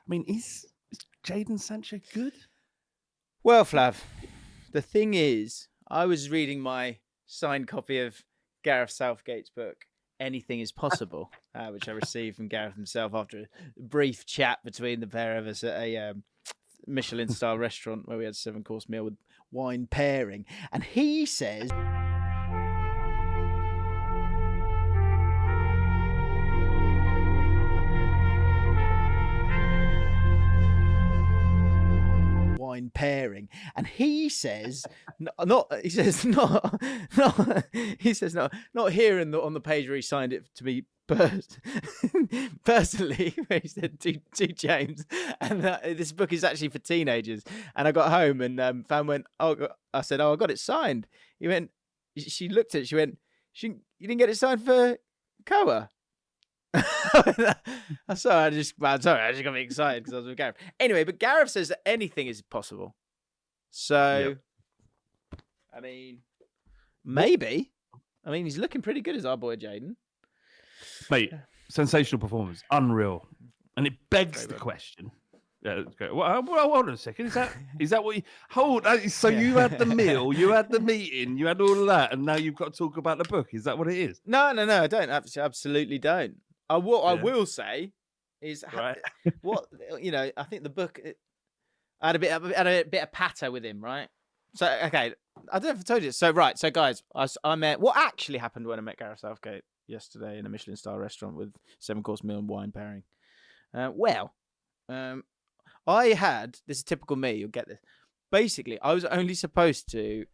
mean, is Jadon Sancho good? Well, Flav, the thing is, I was reading my signed copy of Gareth Southgate's book, Anything is Possible, which I received from Gareth himself after a brief chat between the pair of us at a Michelin-style restaurant where we had a 7-course meal with wine pairing. And he says... wine pairing, and he says not here on the page where he signed it to be personally, where he said to James, and this book is actually for teenagers. And I got home and Fan went, I said, I got it signed. He went, she looked at it, she went, you didn't get it signed for Koa? Sorry, I just got me excited because I was with Gareth. Anyway, but Gareth says that anything is possible. So, yep. I mean, maybe. I mean, he's looking pretty good as our boy Jadon. Mate, sensational performance, unreal, and it begs the question. Yeah, well, hold on a second. Is that what you hold? So yeah. You had the meal, you had the meeting, you had all of that, and now you've got to talk about the book. Is that what it is? No, I don't. Absolutely don't. I will say is right. I think the book. I had a bit of patter with him, right? So okay, I don't know if I told you. So right, so guys, I met. What actually happened when I met Gareth Southgate yesterday in a Michelin-style restaurant with 7-course meal and wine pairing? I had, this is typical me. You'll get this. Basically, I was only supposed to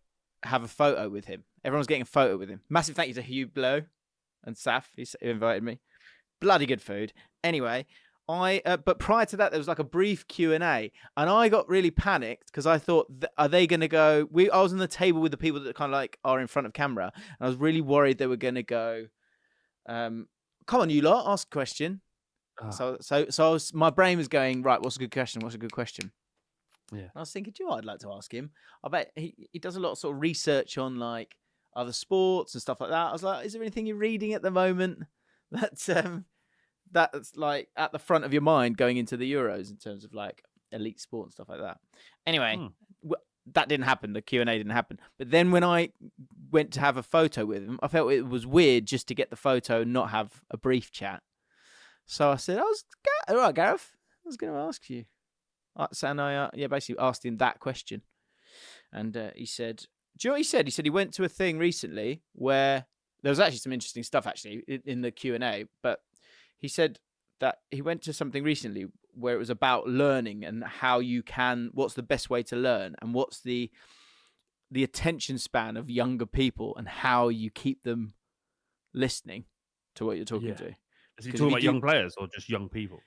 have a photo with him. Everyone's getting a photo with him. Massive thank you to Hugh Blow and Saf who invited me. Bloody good food. Anyway, but prior to that, there was like a brief Q&A, and I got really panicked because I thought, are they going to go? I was on the table with the people that kind of like are in front of camera, and I was really worried they were going to go, come on, you lot, ask a question. So my brain was going, right, what's a good question? What's a good question? Yeah. And I was thinking, I'd like to ask him. I bet he does a lot of sort of research on like other sports and stuff like that. I was like, is there anything you're reading at the moment that's like at the front of your mind going into the Euros in terms of like elite sport and stuff like that? Anyway, that didn't happen. The Q&A didn't happen. But then when I went to have a photo with him, I felt it was weird just to get the photo and not have a brief chat. So I said, all right, Gareth, I was going to ask you. So I basically asked him that question. And he said, do you know what he said? He said he went to a thing recently where there was actually some interesting stuff actually in the Q&A, but he said that he went to something recently where it was about learning and how what's the best way to learn and what's the attention span of younger people and how you keep them listening to what you're talking to. Is he talking about young players or just young people?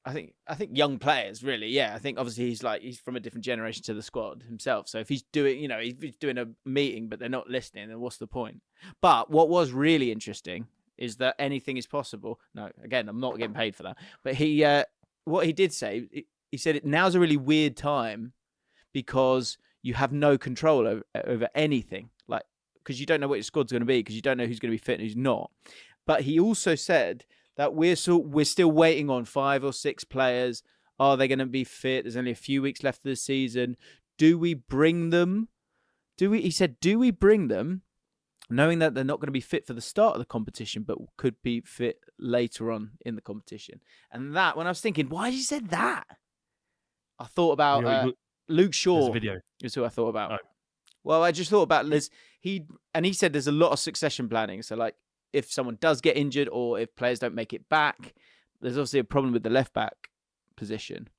I think young players, really. Yeah, I think obviously he's from a different generation to the squad himself. So if he's doing, if he's doing a meeting but they're not listening, then what's the point? But what was really interesting is that anything is possible. No, again, I'm not getting paid for that. But what he did say, he said now's a really weird time because you have no control over anything, like because you don't know what your squad's going to be, because you don't know who's going to be fit and who's not. But he also said that we're still waiting on 5 or 6 players. Are they going to be fit? There's only a few weeks left of the season. Do we bring them? He said, do we bring them knowing that they're not going to be fit for the start of the competition, but could be fit later on in the competition? And that, when I was thinking, why did he say that? I thought about Luke Shaw. Video. Is who I thought about. Oh. Well, I just thought about Liz. He said there's a lot of succession planning. So like, if someone does get injured or if players don't make it back, there's obviously a problem with the left back position.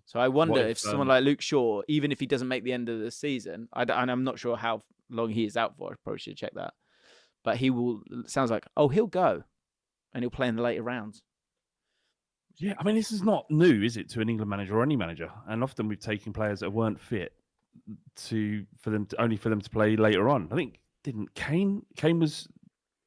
So I wonder if someone like Luke Shaw, even if he doesn't make the end of the season, and I'm not sure how long he is out for. I probably should check that. But sounds like, he'll go and he'll play in the later rounds. Yeah, I mean, this is not new, is it, to an England manager or any manager? And often we've taken players that weren't fit for them to play later on. I think, didn't Kane was...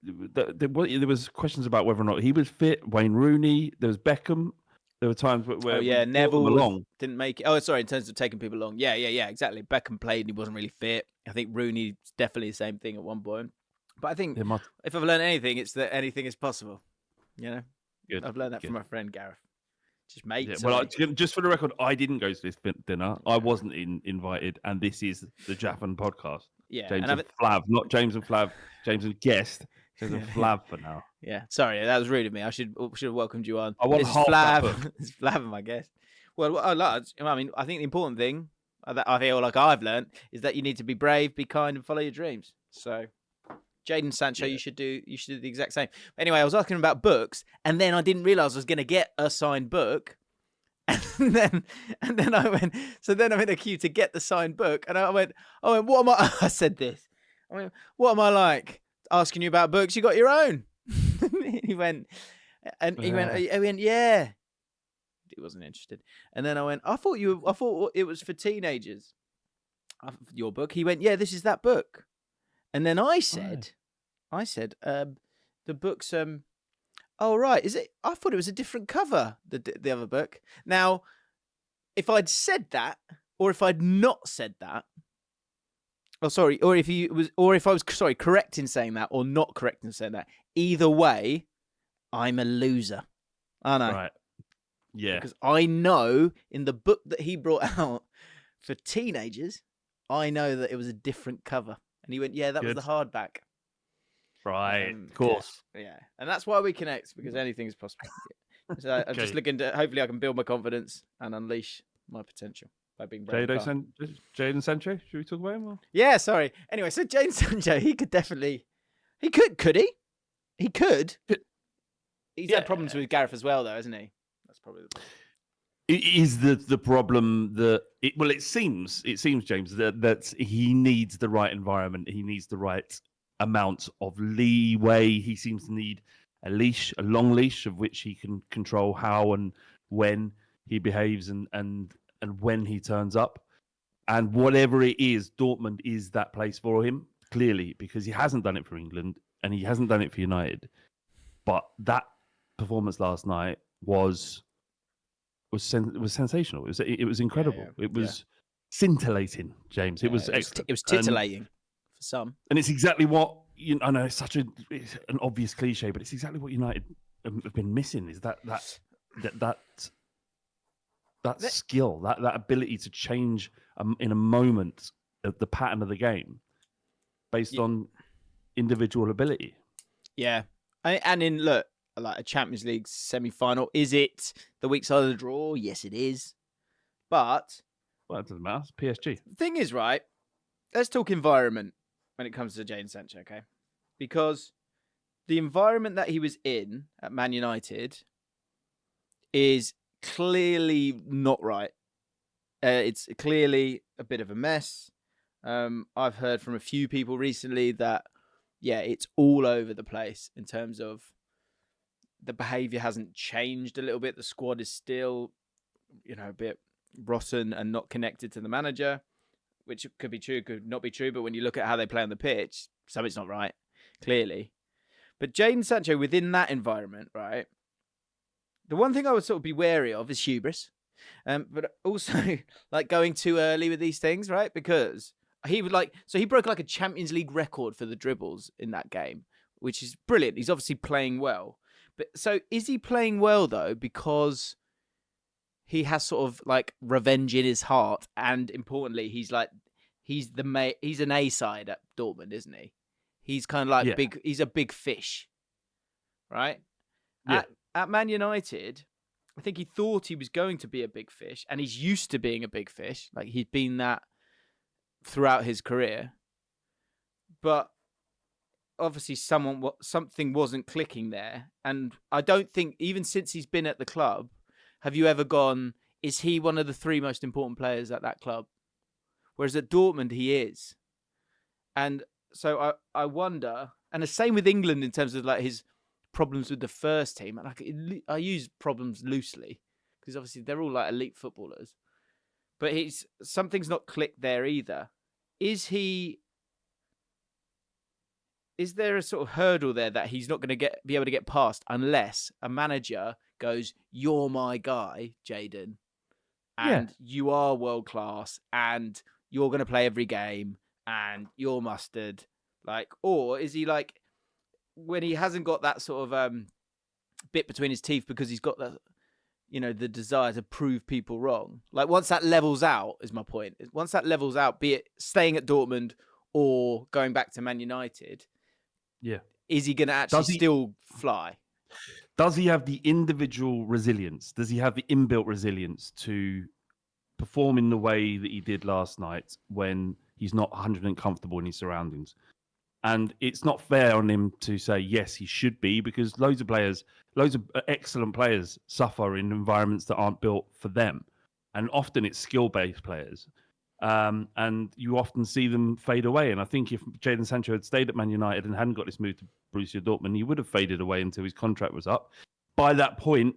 There was questions about whether or not he was fit. Wayne Rooney, there was Beckham. There were times where Neville didn't make it. Oh, sorry, in terms of taking people along. Yeah, exactly. Beckham played and he wasn't really fit. I think Rooney's definitely the same thing at one point. But I think if I've learned anything, it's that anything is possible. Good. I've learned that from my friend Gareth. Just mates. Yeah, well, just for the record, I didn't go to this dinner. I wasn't invited, and this is the Jaffin podcast. Yeah, James and Flav, not James and Flav. James and guest. James and Flav for now. Yeah, sorry, that was rude of me. I should have welcomed you on. I want this half is that Flav. book. It's Flav, my guest. Well, I mean, I think the important thing that I feel like I've learned is that you need to be brave, be kind, and follow your dreams. So, Jadon Sancho, you should do the exact same. Anyway, I was asking about books, and then I didn't realize I was going to get a signed book. And then I went. So then I'm in a queue to get the signed book, and I went, what am I? I said this. I went, what am I like? Asking you about books, you got your own. he went, yeah. He wasn't interested. And then I went, I thought it was for teenagers. Your book. He went, yeah, this is that book. And then I said, the book's oh right, is it? I thought it was a different cover. The other book. Now, if I'd said that, or if I'd not said that, or if I was correct in saying that, or not correct in saying that, either way, I'm a loser. I know. Right. Yeah. Because I know in the book that he brought out for teenagers, I know that it was a different cover. And he went, yeah, that was the hardback. Right, of course. Yeah. And that's why we connect, because anything is possible. So I'm just looking to, hopefully I can build my confidence and unleash my potential by being brave. Jadon Sancho, should we talk about him? Or? Yeah, sorry. Anyway, so Jadon Sancho, could he? He could. He's had problems with Gareth as well, though, hasn't he? That's probably the problem. It is the problem that it seems James that he needs the right environment. He needs the right amount of leeway. He seems to need a long leash of which he can control how and when he behaves and when he turns up. And whatever it is, Dortmund is that place for him, clearly, because he hasn't done it for England and he hasn't done it for United. But that performance last night was sensational. It was incredible. Yeah. It was scintillating, James. It was excellent. It was titillating for some. And it's exactly what I know. It's an obvious cliche, but it's exactly what United have been missing. Is that skill, that ability to change in a moment the pattern of the game based on individual ability. Yeah, and in look. Like a Champions League semi-final. Is it the weak side of the draw? Yes, it is. But well, it doesn't matter. It's PSG. The thing is, right, let's talk environment when it comes to Jadon Sancho, okay? Because the environment that he was in at Man United is clearly not right. It's clearly a bit of a mess. I've heard from a few people recently that, yeah, it's all over the place in terms of the behaviour hasn't changed a little bit. The squad is still, a bit rotten and not connected to the manager, which could be true, could not be true. But when you look at how they play on the pitch, something's not right, clearly. But Jadon Sancho within that environment, right? The one thing I would sort of be wary of is hubris, but also like going too early with these things, right? Because he broke like a Champions League record for the dribbles in that game, which is brilliant. He's obviously playing well. But so is he playing well though because he has sort of like revenge in his heart, and importantly, he's an A side at Dortmund, isn't he? He's kind of like big. He's a big fish, right? Yeah. At Man United, I think he thought he was going to be a big fish, and he's used to being a big fish. Like he's been that throughout his career, but obviously something wasn't clicking there. And I don't think, even since he's been at the club, have you ever gone, is he one of the three most important players at that club? Whereas at Dortmund, he is. And so I wonder, and the same with England in terms of like his problems with the first team. And I use problems loosely because obviously they're all like elite footballers. But something's not clicked there either. Is there a sort of hurdle there that he's not going to be able to get past unless a manager goes, "You're my guy, Jadon, and you are world class, and you're going to play every game, and you're mustard"? Like, or is he like when he hasn't got that sort of bit between his teeth because he's got the desire to prove people wrong. Like once that levels out, is my point. Once that levels out, be it staying at Dortmund or going back to Man United, Yeah. is he going to actually still fly? Does he have the individual resilience? Does he have the inbuilt resilience to perform in the way that he did last night when he's not 100% comfortable in his surroundings? And it's not fair on him to say, yes, he should be, because loads of excellent players suffer in environments that aren't built for them. And often it's skill-based players. And you often see them fade away. And I think if Jadon Sancho had stayed at Man United and hadn't got this move to Borussia Dortmund, he would have faded away until his contract was up. By that point,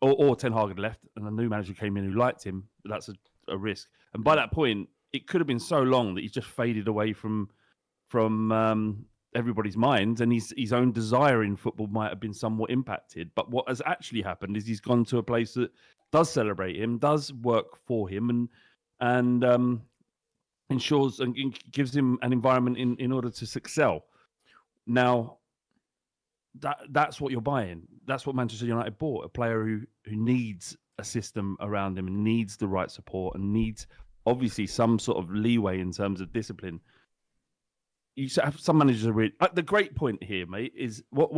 or Ten Hag had left and a new manager came in who liked him. That's a risk. And by that point, it could have been so long that he's just faded away from everybody's minds, and his own desire in football might have been somewhat impacted. But what has actually happened is he's gone to a place that does celebrate him, does work for him, and ensures and gives him an environment in order to excel. Now, that's what you're buying. That's what Manchester United bought, a player who needs a system around him and needs the right support and needs, obviously, some sort of leeway in terms of discipline. You have some managers are really. The great point here, mate, is what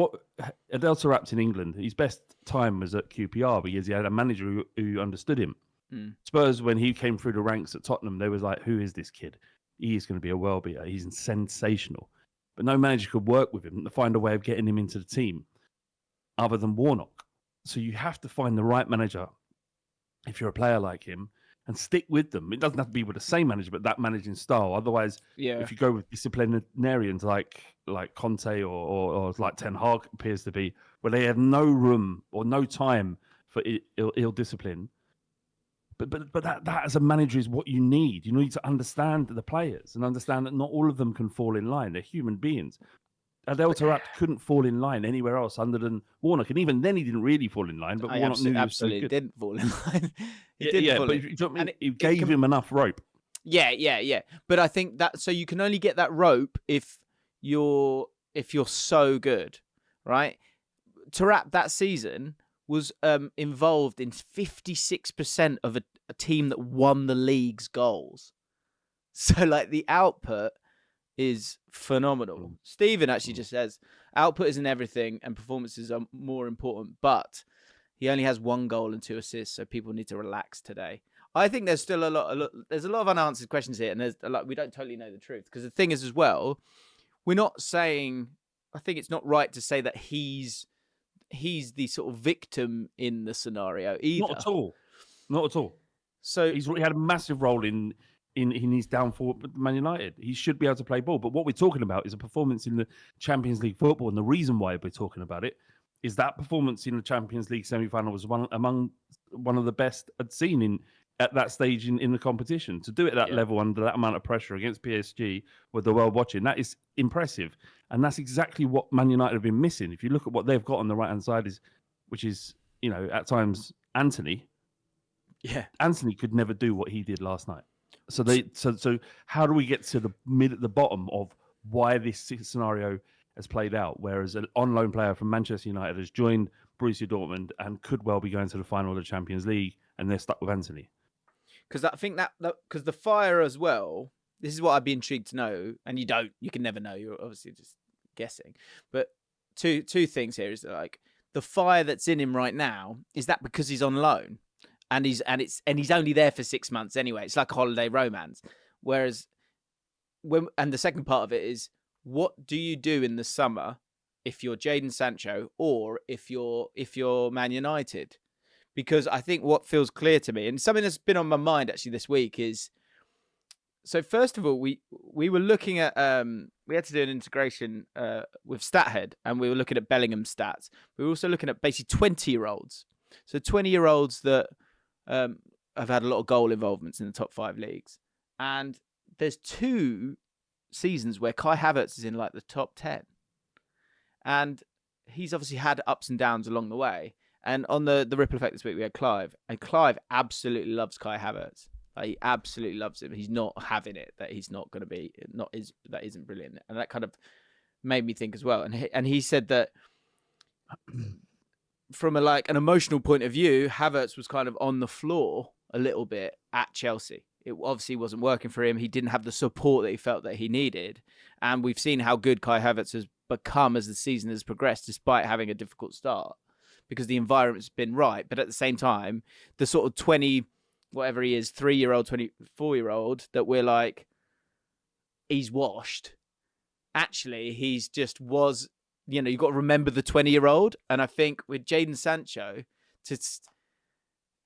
Adel Taarabt in England. His best time was at QPR because he had a manager who understood him. Spurs, when he came through the ranks at Tottenham, they was like, "Who is this kid? He is going to be a world beater. He's sensational." But no manager could work with him to find a way of getting him into the team, other than Warnock. So you have to find the right manager if you're a player like him, and stick with them. It doesn't have to be with the same manager, but that managing style. Otherwise, if you go with disciplinarians like Conte or like Ten Hag appears to be, where they have no room or no time for ill discipline. But that as a manager is what you need. You need to understand the players and understand that not all of them can fall in line. They're human beings. Adel Taarabt couldn't fall in line anywhere else other than Warnock, and even then he didn't really fall in line. But Warnock knew he was so good. Didn't fall in line. He gave him enough rope. Yeah. But I think that so you can only get that rope if you're so good, right? Taarabt that season was involved in 56% of a team that won the league's goals. So like the output is phenomenal. Stephen actually just says output isn't everything and performances are more important, but he only has 1 goal and 2 assists, so people need to relax today. I think there's still there's a lot of unanswered questions here, and there's we don't totally know the truth, because the thing is as well, we're not saying, I think it's not right to say that he's the sort of victim in the scenario either. Not at all. So he had a massive role in his downfall at Man United. He should be able to play ball. But what we're talking about is a performance in the Champions League football. And the reason why we're talking about it is that performance in the Champions League semi-final was one of the best I'd seen at that stage in the competition. To do it at that level under that amount of pressure against PSG with the world watching, that is impressive. And that's exactly what Man United have been missing. If you look at what they've got on the right-hand side, which is, at times Anthony. Yeah. Anthony could never do what he did last night. So how do we get to the bottom of why this scenario has played out? Whereas an on-loan player from Manchester United has joined Borussia Dortmund and could well be going to the final of the Champions League, and they're stuck with Anthony. Because I think that because the fire as well. This is what I'd be intrigued to know, and you can never know. You're obviously just guessing. But two things here is that, like, the fire that's in him right now, is that because he's on loan? And he's only there for 6 months anyway. It's like a holiday romance. Whereas and the second part of it is, what do you do in the summer if you're Jadon Sancho or if you're Man United? Because I think what feels clear to me, and something that's been on my mind actually this week, is, so first of all, we were looking at we had to do an integration with StatHead, and we were looking at Bellingham stats. We were also looking at basically 20-year-olds. So 20-year-olds that have had a lot of goal involvements in the top 5 leagues. And there's 2 seasons where Kai Havertz is in like the top 10. And he's obviously had ups and downs along the way. And on the Ripple Effect this week, we had Clive. And Clive absolutely loves Kai Havertz. Like, he absolutely loves him. He's not having it that he's not going to be, that isn't brilliant. And that kind of made me think as well. And he said that from an emotional point of view, Havertz was kind of on the floor a little bit at Chelsea. It obviously wasn't working for him. He didn't have the support that he felt that he needed. And we've seen how good Kai Havertz has become as the season has progressed, despite having a difficult start, because the environment's been right. But at the same time, the sort of 20, whatever he is, 3-year-old, 24-year-old that we're like, he's washed. Actually, he's just was, you've got to remember the 20-year-old. And I think with Jadon Sancho,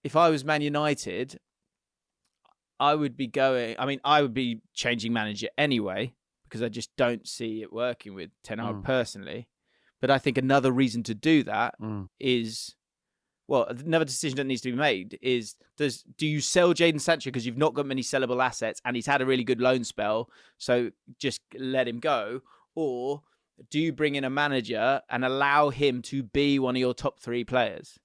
if I was Man United, I would be changing manager anyway, because I just don't see it working with Ten Hag personally. But I think another reason to do that is, another decision that needs to be made is, do you sell Jadon Sancho because you've not got many sellable assets and he's had a really good loan spell, so just let him go? Or do you bring in a manager and allow him to be one of your top 3 players?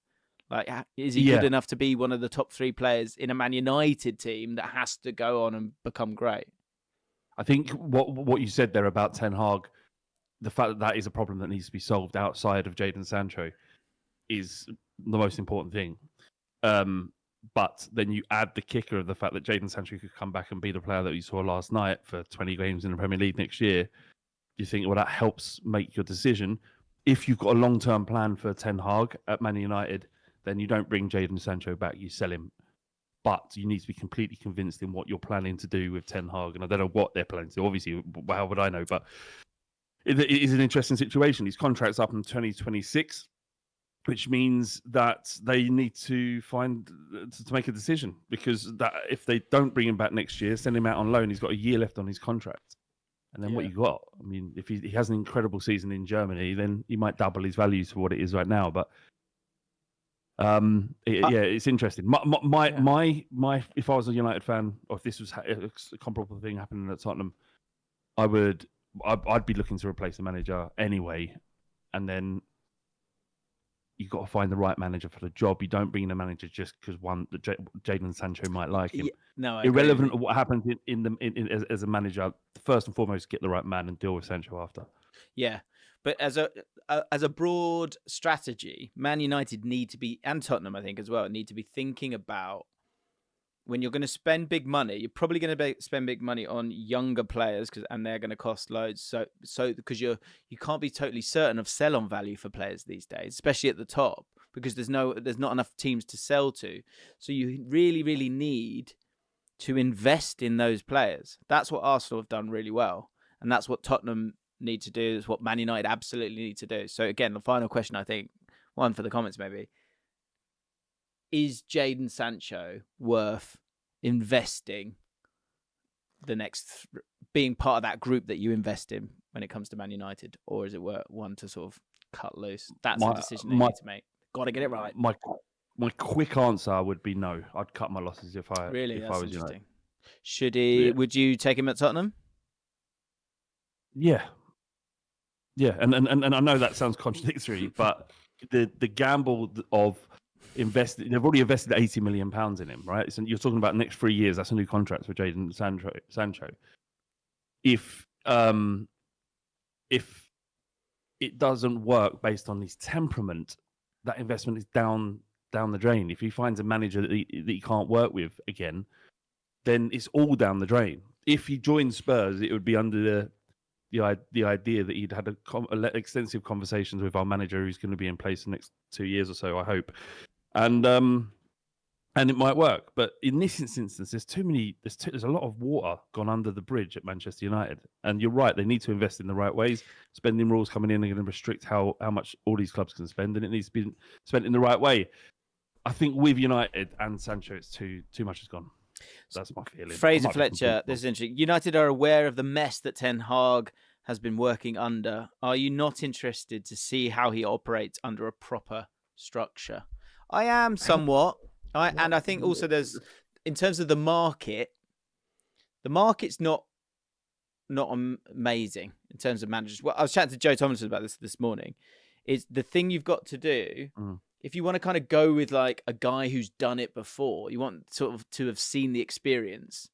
Like, is he good enough to be one of the top 3 players in a Man United team that has to go on and become great? I think what you said there about Ten Hag, the fact that is a problem that needs to be solved outside of Jadon Sancho, is the most important thing. But then you add the kicker of the fact that Jadon Sancho could come back and be the player that you saw last night for 20 games in the Premier League next year. You think, that helps make your decision. If you've got a long-term plan for Ten Hag at Man United, then you don't bring Jadon Sancho back, you sell him. But you need to be completely convinced in what you're planning to do with Ten Hag. And I don't know what they're planning to do. Obviously, how would I know? But it is an interesting situation. His contract's up in 2026, which means that they need to make a decision. Because if they don't bring him back next year, send him out on loan, he's got a year left on his contract. And then what you got? I mean, if he has an incredible season in Germany, then he might double his value to what it is right now. But it's interesting. If I was a United fan, or if this was a comparable thing happening at Tottenham, I'd be looking to replace the manager anyway, and then you've got to find the right manager for the job. You don't bring in a manager just because Jadon Sancho might like him. Irrelevant of what happens as a manager. First and foremost, get the right man and deal with Sancho after. Yeah. But as a broad strategy, Man United need to be, and Tottenham, I think as well, need to be thinking about, when you're going to spend big money, you're probably going to spend big money on younger players, and they're going to cost loads. So because you can't be totally certain of sell-on value for players these days, especially at the top, because there's not enough teams to sell to. So you really, really need to invest in those players. That's what Arsenal have done really well, and that's what Tottenham need to do, is what Man United absolutely need to do. So again, the final question, I think, one for the comments maybe, is Jadon Sancho worth investing being part of that group that you invest in when it comes to Man United, or is it worth one to sort of cut loose? That's a decision they need to make. Got to get it right. My quick answer would be no. I'd cut my losses if I was United. Should he? Yeah. Would you take him at Tottenham? Yeah. Yeah, and I know that sounds contradictory, but the gamble of investing, they've already invested £80 million in him, right? So you're talking about next 3 years. That's a new contract for Jadon Sancho. If it doesn't work based on his temperament, that investment is down the drain. If he finds a manager that he can't work with again, then it's all down the drain. If he joined Spurs, it would be under the idea that he'd had extensive conversations with our manager, who's going to be in place the next 2 years or so, I hope, and it might work. But in this instance, there's a lot of water gone under the bridge at Manchester United, and you're right, they need to invest in the right ways. Spending rules coming in are going to restrict how much all these clubs can spend, and it needs to be spent in the right way. I think with United and Sancho, it's too much has gone. That's my feeling. Fraser Fletcher, this is interesting. United are aware of the mess that Ten Hag has been working under. Are you not interested to see how he operates under a proper structure? I am somewhat. And I think also there's, in terms of the market's not amazing in terms of managers. Well, I was chatting to Joe Tomlinson about this morning. Is the thing you've got to do. If you want to kind of go with like a guy who's done it before, you want sort of to have seen the experience,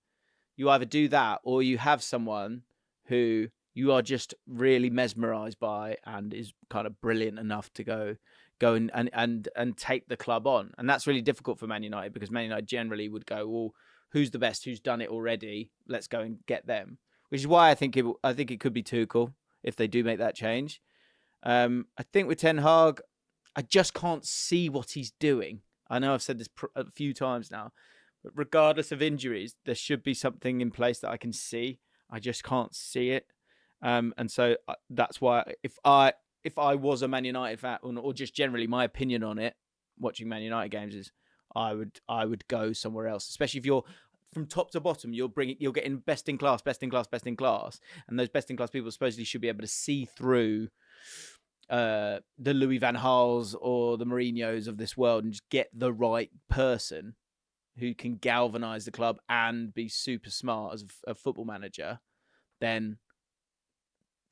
you either do that or you have someone who you are just really mesmerized by and is kind of brilliant enough to go go and take the club on. And that's really difficult for Man United because Man United generally would go, well, who's the best? Who's done it already? Let's go and get them. Which is why I think it could be Tuchel if they do make that change. I think with Ten Hag, I just can't see what he's doing. I know I've said this a few times now, but regardless of injuries, there should be something in place that I can see. I just can't see it. And so that's why if I was a Man United fan, or just generally my opinion on it, watching Man United games is I would go somewhere else, especially if you're from top to bottom, you're getting best in class, and those best in class people supposedly should be able to see through the Louis van Gaals or the Mourinhos of this world and just get the right person who can galvanize the club and be super smart as a football manager. Then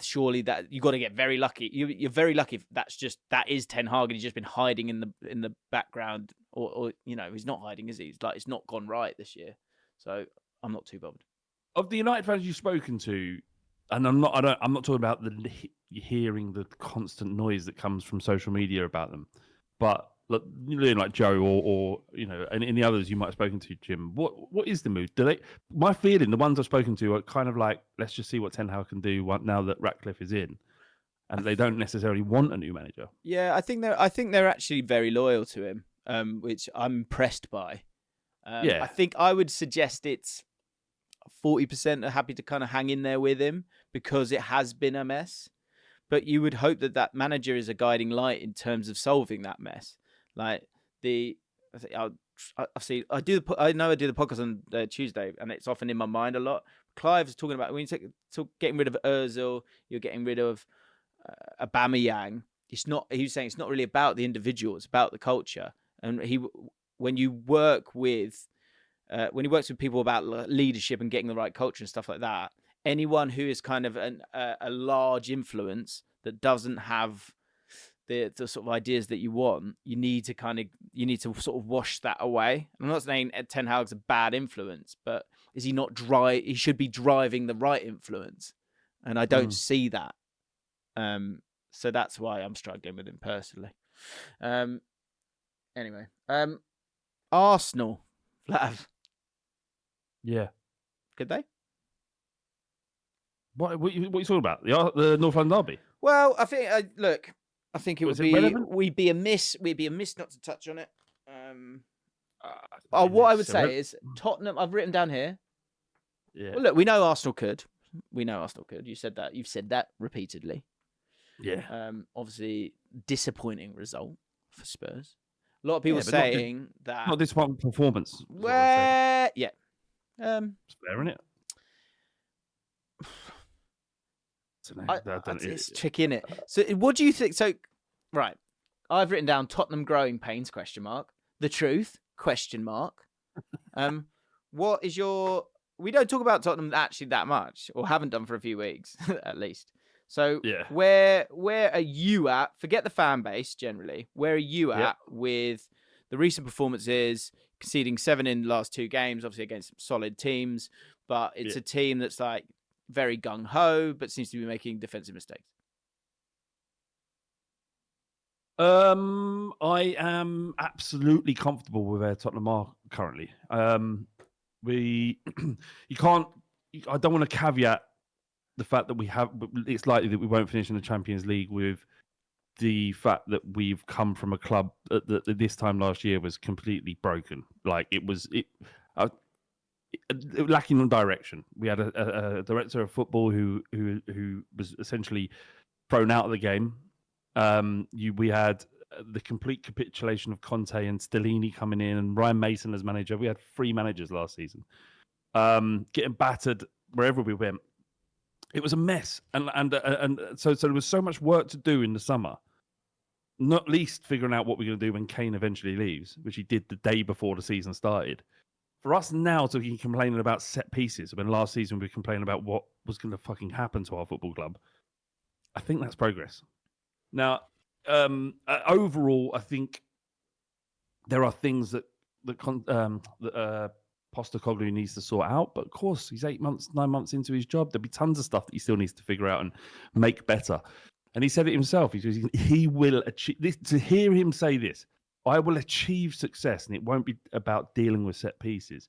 surely that you got to get very lucky. You're very lucky if that is Ten Hag and he's just been hiding in the background, or he's not hiding, is he? It's not gone right this year, so I'm not too bothered. Of the United fans you've spoken to, and I'm not talking about hearing the constant noise that comes from social media about them, but like Joe or and the others you might have spoken to, Jim. What is the mood? My feeling, the ones I've spoken to are kind of like, let's just see what Ten Hag can do now that Ratcliffe is in, and they don't necessarily want a new manager. Yeah, I think they're actually very loyal to him, which I'm impressed by. I think I would suggest it's 40% are happy to kind of hang in there with him because it has been a mess. But you would hope that manager is a guiding light in terms of solving that mess. Like I know I do the podcast on Tuesday, and it's often in my mind a lot. Clive's talking about when you getting rid of Ozil, you're getting rid of Aubameyang. He was saying it's not really about the individual; it's about the culture. And when he works with people about leadership and getting the right culture and stuff like that, anyone who is kind of a large influence that doesn't have the sort of ideas that you want, you need to sort of wash that away. I'm not saying Ten Hag's a bad influence, but is he not dry? He should be driving the right influence, and I don't see that. So that's why I'm struggling with him personally. Anyway, Arsenal, Flav. Yeah. Could they? What are you talking about? The North London derby? Well, I think I think we'd be amiss not to touch on it. What I would say is Tottenham. I've written down here. Yeah. Well, look, we know Arsenal could. You said that. You've said that repeatedly. Yeah. Obviously, disappointing result for Spurs. A lot of people saying that not this one performance. Well, yeah. It's fair, isn't it? It's tricky, isn't it? So, what do you think? So, right, I've written down Tottenham growing pains ? The truth ? What is your? We don't talk about Tottenham actually that much, or haven't done for a few weeks at least. So, where are you at? Forget the fan base generally. Where are you at with the recent performances? Conceding 7 in the last 2 games, obviously against solid teams, but it's a team that's like very gung-ho, but seems to be making defensive mistakes. I am absolutely comfortable with where Tottenham are currently. I don't want to caveat the fact that it's likely that we won't finish in the Champions League with the fact that we've come from a club that this time last year was completely broken. Like it was lacking on direction. We had a director of football who was essentially thrown out of the game. We had the complete capitulation of Conte and Stellini coming in, and Ryan Mason as manager. We had 3 managers last season, getting battered wherever we went. It was a mess, and so there was so much work to do in the summer. Not least figuring out what we're going to do when Kane eventually leaves, which he did the day before the season started. For us now to be complaining about set pieces, when last season we were complaining about what was going to fucking happen to our football club, I think that's progress. Now, overall, I think there are things that Postecoglou needs to sort out, but of course, he's 9 months into his job. There'll be tons of stuff that he still needs to figure out and make better. And he said it himself. He will achieve this. To hear him say this, I will achieve success, and it won't be about dealing with set pieces.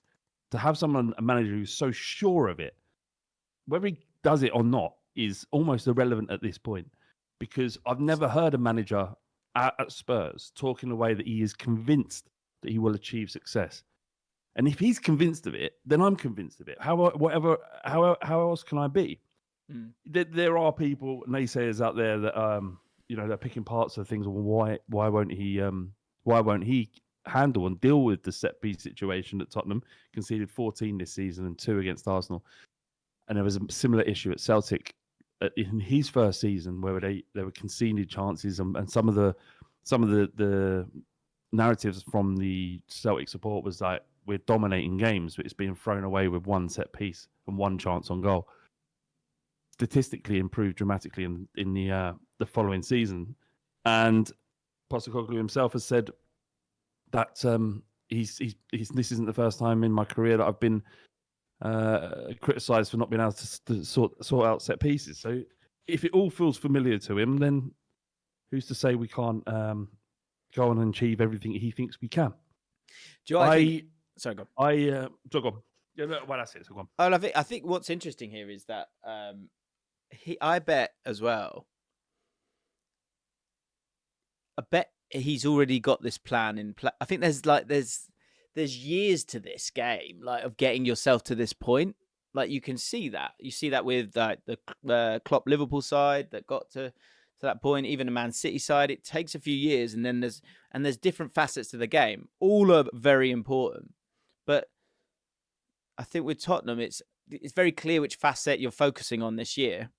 To have a manager who's so sure of it, whether he does it or not, is almost irrelevant at this point. Because I've never heard a manager at Spurs talk in a way that he is convinced that he will achieve success. And if he's convinced of it, then I'm convinced of it. How else can I be? There are people, naysayers out there that they're picking parts of things. Well, why won't he handle and deal with the set piece situation at Tottenham? Conceded 14 this season and 2 against Arsenal, and there was a similar issue at Celtic in his first season where they were conceded chances, and some of the narratives from the Celtic support was like, we're dominating games, but it's being thrown away with one set piece and one chance on goal. Statistically improved dramatically in the following season, and Postecoglou himself has said that he's this isn't the first time in my career that I've been criticised for not being able to sort out set pieces. So if it all feels familiar to him, then who's to say we can't go on and achieve everything he thinks we can? Do you know what I think? Sorry, go on. Go on. Yeah, well, that's it. So go on. Oh, I think what's interesting here is that I bet as well. I bet he's already got this plan in place. I think there's years to this game, like of getting yourself to this point. Like you can see that. You see that with like the Klopp Liverpool side that got to that point. Even the Man City side, it takes a few years, and then there's different facets to the game. All are very important, but I think with Tottenham, it's very clear which facet you're focusing on this year.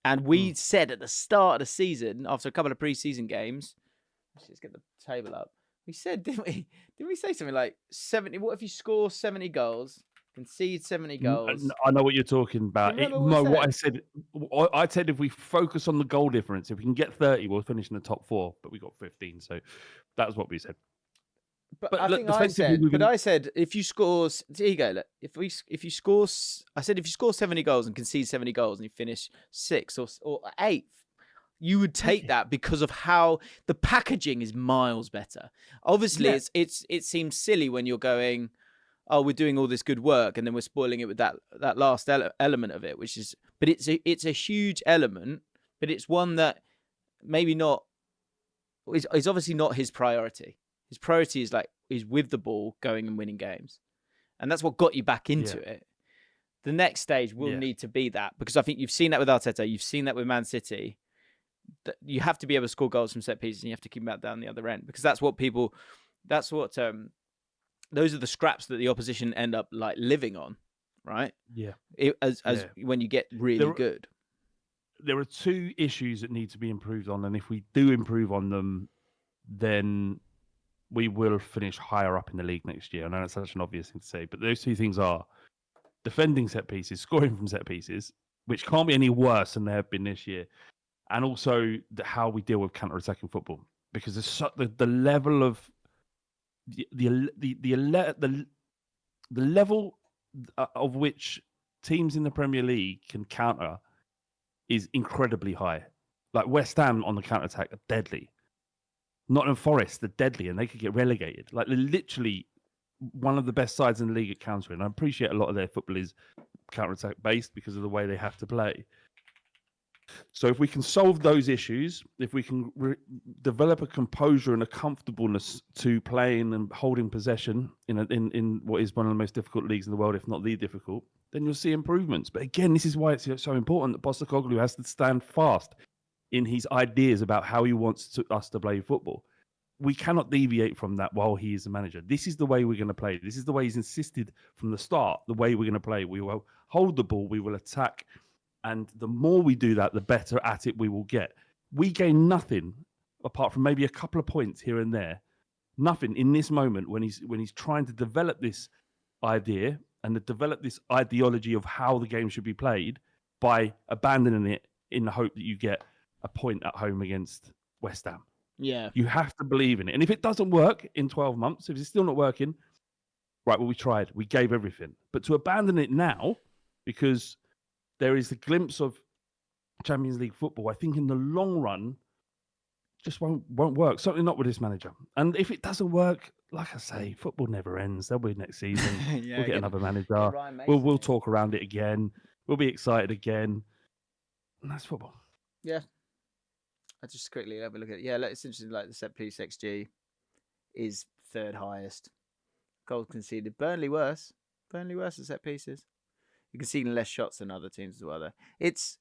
And we said at the start of the season, after a couple of pre-season games, let's get the table up. We said, didn't we? Didn't we say something like 70? What if you score 70 goals, concede 70 goals? I know what you're talking about. What I said if we focus on the goal difference, if we can get 30, we'll finish in the top 4. But we got 15, so that was what we said. But I think I said if you score, here you go. Look, if you score, I said if you score 70 goals and concede 70 goals and you finish 6th or 8th, you would take that because of how the packaging is miles better. Obviously, it seems silly when you're going, oh, we're doing all this good work and then we're spoiling it with that last element of it, which is, but it's a huge element, but it's one that maybe not is obviously not his priority. His priority is with the ball, going and winning games. And that's what got you back into it. The next stage will need to be that, because I think you've seen that with Arteta. You've seen that with Man City. You have to be able to score goals from set pieces, and you have to keep them out down the other end, because those are the scraps that the opposition end up like living on, right? Yeah. When you get really good. There are 2 issues that need to be improved on, and if we do improve on them, then we will finish higher up in the league next year. I know that's such an obvious thing to say, but those 2 things are defending set pieces, scoring from set pieces, which can't be any worse than they have been this year, and also how we deal with counter-attacking football, because the level of the level of which teams in the Premier League can counter is incredibly high. Like West Ham on the counter-attack are deadly. Nottingham Forest are deadly, and they could get relegated. Like they're literally one of the best sides in the league at countering. I appreciate a lot of their football is counter-attack based because of the way they have to play. So if we can solve those issues, if we can develop a composure and a comfortableness to playing and holding possession in what is one of the most difficult leagues in the world, if not the difficult, then you'll see improvements. But again, this is why it's so important that Postecoglou has to stand fast in his ideas about how he wants us to play football. We cannot deviate from that while he is the manager. This is the way we're going to play. This is the way he's insisted from the start, the way we're going to play. We will hold the ball, we will attack, and the more we do that, the better at it we will get. We gain nothing apart from maybe a couple of points here and there. Nothing in this moment when he's trying to develop this idea and to develop this ideology of how the game should be played by abandoning it in the hope that you get a point at home against West Ham. Yeah. You have to believe in it. And if it doesn't work in 12 months, if it's still not working, right, well, we tried. We gave everything. But to abandon it now, because there is a glimpse of Champions League football, I think in the long run, just won't work. Certainly not with this manager. And if it doesn't work, like I say, football never ends. There'll be next season. We'll get another manager. We'll talk around it again. We'll be excited again. And that's football. Yeah. I just quickly have a look at it. Yeah, it's interesting. Like the set piece XG is third highest. Goals conceded. Burnley worse at set pieces. You can see less shots than other teams as well. Though it's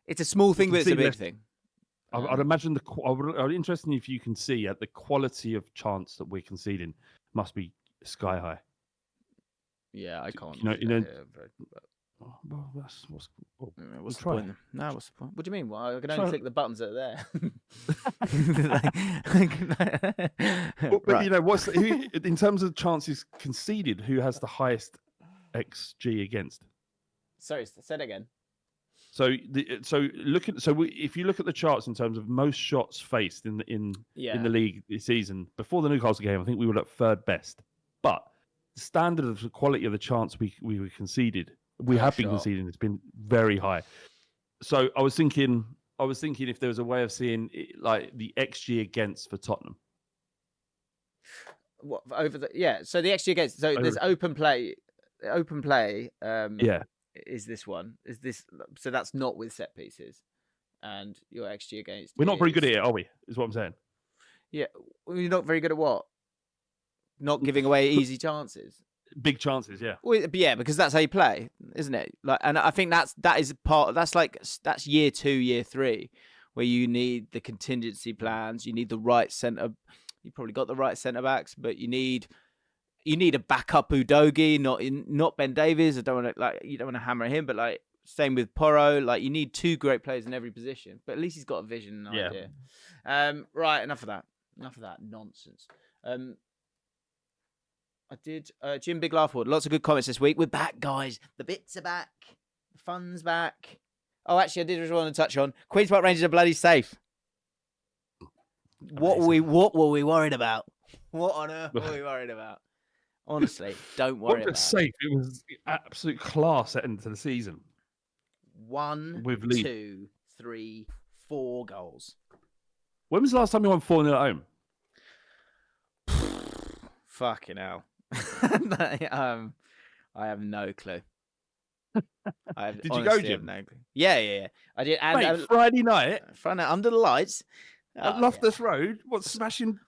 a small thing, but it's a big thing. I'd imagine I'd interested if you can see at the quality of chance that we're conceding must be sky high. Yeah, I can't. Well, what's the point? No, what's the point? What do you mean? Well, I can only click the buttons that are there. But what's in terms of chances conceded? Who has the highest XG against? Sorry, say it again. If you look at the charts in terms of most shots faced in the league this season, before the Newcastle game, I think we were at third best. But the standard of the quality of the chance we were conceded, been conceding, it's been very high. So I was thinking if there was a way of seeing like the XG against for Tottenham. What over the So the XG against. So there's open play. Open play. Is this one? So that's not with set pieces, and your XG against. We're not very good at it, are we? Is what I'm saying. Yeah, you're not very good at what? Not giving away easy chances. Big chances, yeah. Well, yeah, because that's how you play, isn't it? Like, and I think that's year 2, year 3, where you need the contingency plans. You need the right centre. You probably got the right centre backs, but you need a backup Udogie, not Ben Davies. You don't want to hammer him, but like same with Porro. Like you need 2 great players in every position, but at least he's got a vision and idea. Right, enough of that nonsense. I did Jim Big Laughwood. Lots of good comments this week. We're back, guys. The bits are back. The fun's back. Oh, actually, I did just want to touch on Queen's Park Rangers are bloody safe. What were we worried about? What on earth were we worried about? Honestly, don't worry about it. Safe. It was absolute class at the end of the season. 1, 2, 3, 4 goals. When was the last time you won 4-0 at home? Fucking hell. I have no clue. Did you go, Jim? No clue. Yeah. I did. And Friday night? Friday night, under the lights. At Loftus Road? What, smashing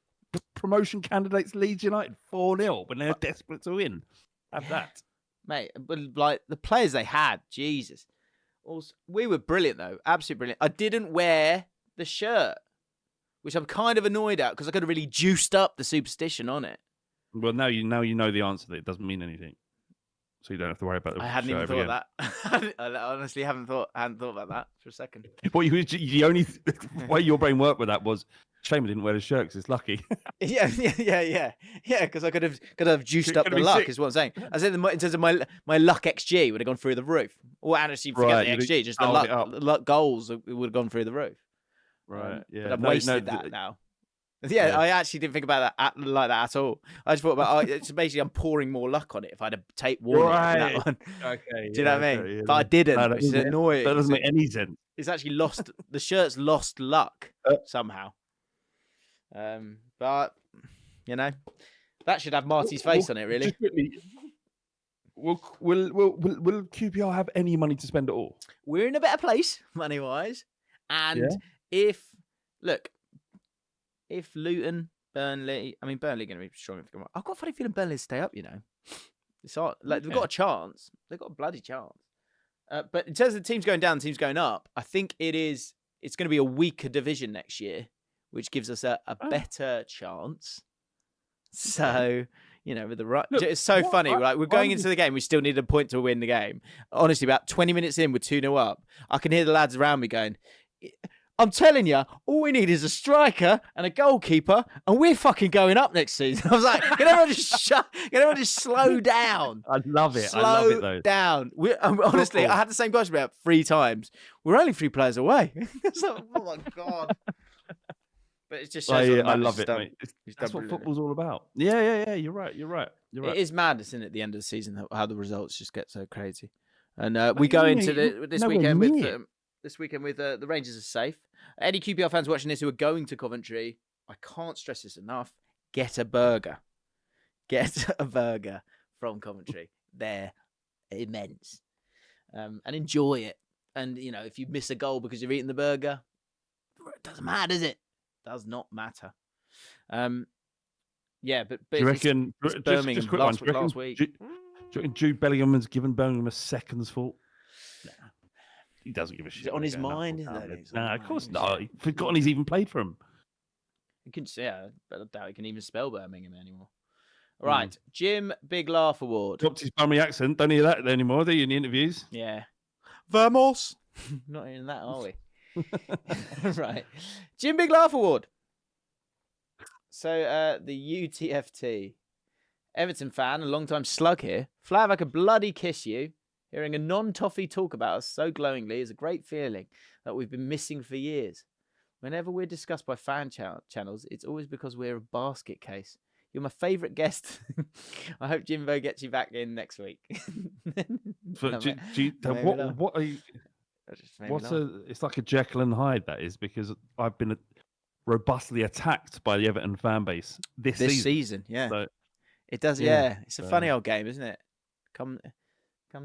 promotion candidates Leeds United 4-0 when they're desperate to win? Have that. Mate, but like the players they had, Jesus. Also, we were brilliant, though. Absolutely brilliant. I didn't wear the shirt, which I'm kind of annoyed at because I could have really juiced up the superstition on it. Well, now you know the answer that it doesn't mean anything, so you don't have to worry about it. I hadn't even thought of that. I honestly hadn't thought about that for a second. Well, the only way your brain worked with that was shame I didn't wear the shirt because it's lucky. Yeah. Because I could have juiced up the luck. Sick. Is what I'm saying. I said in terms of my luck XG would have gone through the roof. Or actually, forget the XG, just the luck goals would have gone through the roof. Right. Yeah. But I've wasted that now. Yeah, I actually didn't think about that like that at all. I just thought about it's basically I'm pouring more luck on it if I had a tape warning on that one. Okay. Do you know what I mean? Yeah, but I didn't. Which is annoying. That doesn't make any sense. It's actually lost. The shirt's lost luck somehow. But that should have Marty's face on it. Really. Will QPR have any money to spend at all? We're in a better place money wise, and if Luton, Burnley, Burnley are going to be strong. I've got a funny feeling Burnley will stay up, It's hard. They've got a chance. They've got a bloody chance. But in terms of the teams going down, teams going up, I think it's going to be a weaker division next year, which gives us a better chance. So, with the right... Look, it's so funny. We're going into the game. We still need a point to win the game. Honestly, about 20 minutes in, we're 2-0 up. I can hear the lads around me going... I'm telling you, all we need is a striker and a goalkeeper, and we're fucking going up next season. I was like, can everyone just slow down? I love it. I love it, though. Down. Honestly, I had the same question about 3 times. We're only 3 players away. It's like, oh, my God. But it just shows I love it, mate. That's what football's all about. Yeah. You're right. It is madness, isn't it, at the end of the season, how the results just get so crazy. And we go into this weekend with... this weekend with the Rangers are safe. Any QPR fans watching this who are going to Coventry, I can't stress this enough. Get a burger. Get a burger from Coventry. They're immense. And enjoy it. And, you know, if you miss a goal because you're eating the burger, it doesn't matter, does it? Does not matter. Yeah, but do you reckon, it's Birmingham just quick last one, week. Do you reckon Jude Bellingham's given Birmingham a second's fault? Nah. He doesn't give a shit. Is it on his mind? Nah, of course not. He's forgotten he's even played for him. You can say, but I doubt he can even spell Birmingham anymore. Right, Jim Big Laugh Award. Dropped his bummy accent. Don't hear that anymore, do you, in the interviews? Yeah. Vamos. Not in that, are we? Right. Jim Big Laugh Award. So, the UTFT. Everton fan, a long-time slug here. Flav, I could bloody kiss you. Hearing a non-toffee talk about us so glowingly is a great feeling that we've been missing for years. Whenever we're discussed by fan channels, it's always because we're a basket case. You're my favourite guest. I hope Jimbo gets you back in next week. What are you? It's like a Jekyll and Hyde, that is, because I've been robustly attacked by the Everton fan base this season. Yeah. So, it does, yeah. It's a funny old game, isn't it? Comes